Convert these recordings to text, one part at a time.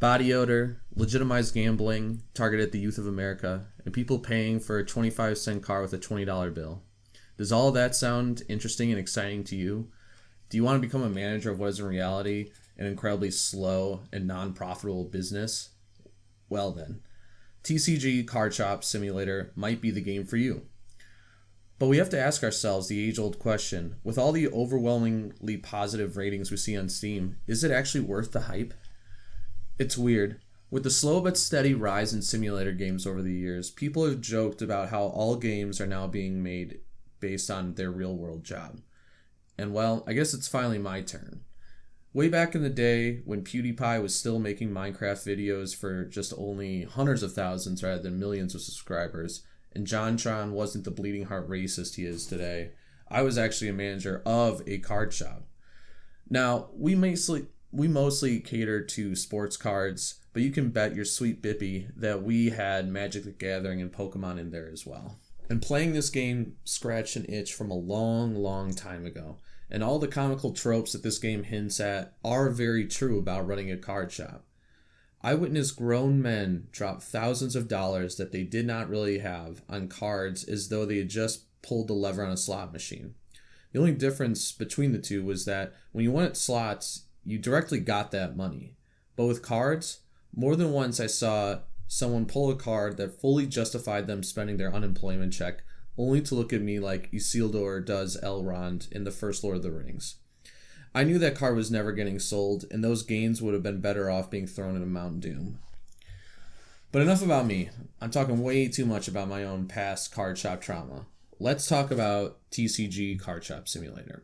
Body odor, legitimized gambling targeted at the youth of America, and people paying for a 25-cent car with a $20 bill. Does all of that sound interesting and exciting to you? Do you want to become a manager of what is in reality an incredibly slow and non-profitable business? Well then, TCG Card Shop Simulator might be the game for you. But we have to ask ourselves the age-old question, with all the overwhelmingly positive ratings we see on Steam, is it actually worth the hype? It's weird. With the slow but steady rise in simulator games over the years, people have joked about how all games are now being made based on their real-world job. And well, I guess it's finally my turn. Way back in the day, when PewDiePie was still making Minecraft videos for just only hundreds of thousands rather than millions of subscribers, and JonTron wasn't the bleeding heart racist he is today, I was actually a manager of a card shop. Now, we mostly cater to sports cards, but you can bet your sweet bippy that we had Magic the Gathering and Pokemon in there as well. And playing this game scratched an itch from a long, long time ago. And all the comical tropes that this game hints at are very true about running a card shop. I witnessed grown men drop thousands of dollars that they did not really have on cards as though they had just pulled the lever on a slot machine. The only difference between the two was that when you won at slots, you directly got that money. But with cards, more than once I saw someone pull a card that fully justified them spending their unemployment check, only to look at me like Isildur does Elrond in the first Lord of the Rings. I knew that card was never getting sold, and those gains would have been better off being thrown in a Mount Doom. But enough about me. I'm talking way too much about my own past card shop trauma. Let's talk about TCG Card Shop Simulator.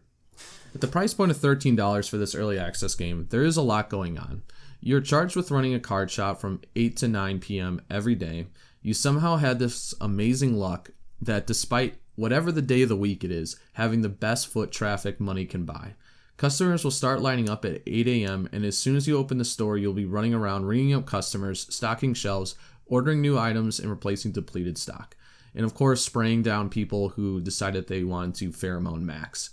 At the price point of $13 for this early access game, there is a lot going on. You're charged with running a card shop from 8 to 9 p.m. every day. You somehow had this amazing luck that despite whatever the day of the week it is, having the best foot traffic money can buy. Customers will start lining up at 8 a.m. and as soon as you open the store, you'll be running around ringing up customers, stocking shelves, ordering new items, and replacing depleted stock. And of course, spraying down people who decided they wanted to pheromone max.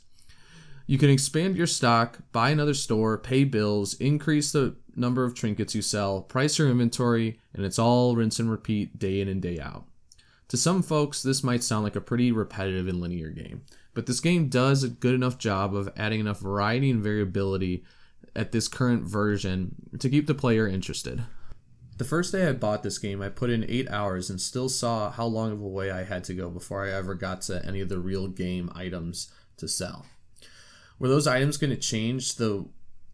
You can expand your stock, buy another store, pay bills, increase the number of trinkets you sell, price your inventory, and it's all rinse and repeat day in and day out. To some folks, this might sound like a pretty repetitive and linear game, but this game does a good enough job of adding enough variety and variability at this current version to keep the player interested. The first day I bought this game, I put in 8 hours and still saw how long of a way I had to go before I ever got to any of the real game items to sell. Were those items going to change the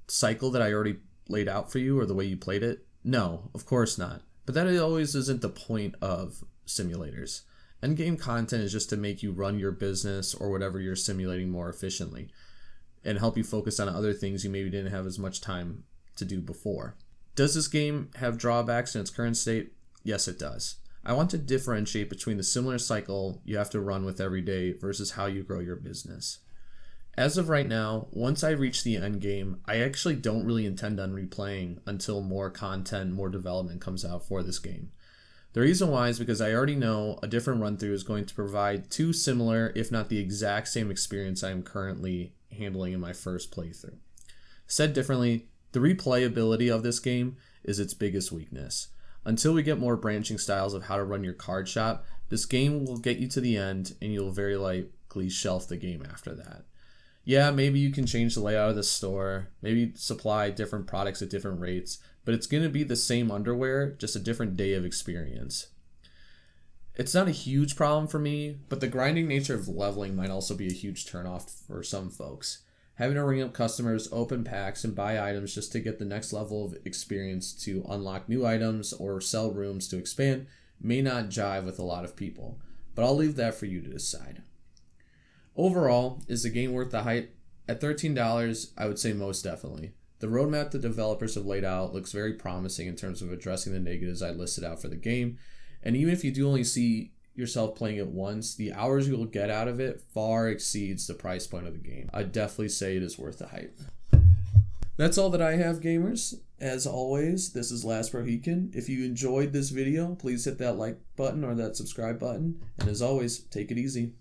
cycle that I already laid out for you or the way you played it? No, of course not. But that always isn't the point of simulators. Endgame content is just to make you run your business or whatever you're simulating more efficiently and help you focus on other things you maybe didn't have as much time to do before. Does this game have drawbacks in its current state? Yes, it does. I want to differentiate between the similar cycle you have to run with every day versus how you grow your business. As of right now, once I reach the end game, I actually don't really intend on replaying until more content, more development comes out for this game. The reason why is because I already know a different run-through is going to provide too similar, if not the exact same experience I am currently handling in my first playthrough. Said differently, the replayability of this game is its biggest weakness. Until we get more branching styles of how to run your card shop, this game will get you to the end and you'll very likely shelf the game after that. Yeah, maybe you can change the layout of the store, maybe supply different products at different rates, but it's going to be the same underwear, just a different day of experience. It's not a huge problem for me, but the grinding nature of leveling might also be a huge turnoff for some folks. Having to ring up customers, open packs, and buy items just to get the next level of experience to unlock new items or sell rooms to expand may not jive with a lot of people, but I'll leave that for you to decide. Overall, is the game worth the hype? At $13, I would say most definitely. The roadmap the developers have laid out looks very promising in terms of addressing the negatives I listed out for the game, and even if you do only see yourself playing it once, the hours you will get out of it far exceeds the price point of the game. I'd definitely say it is worth the hype. That's all that I have, gamers. As always, this is Last Mohican. If you enjoyed this video, please hit that like button or that subscribe button, and as always, take it easy.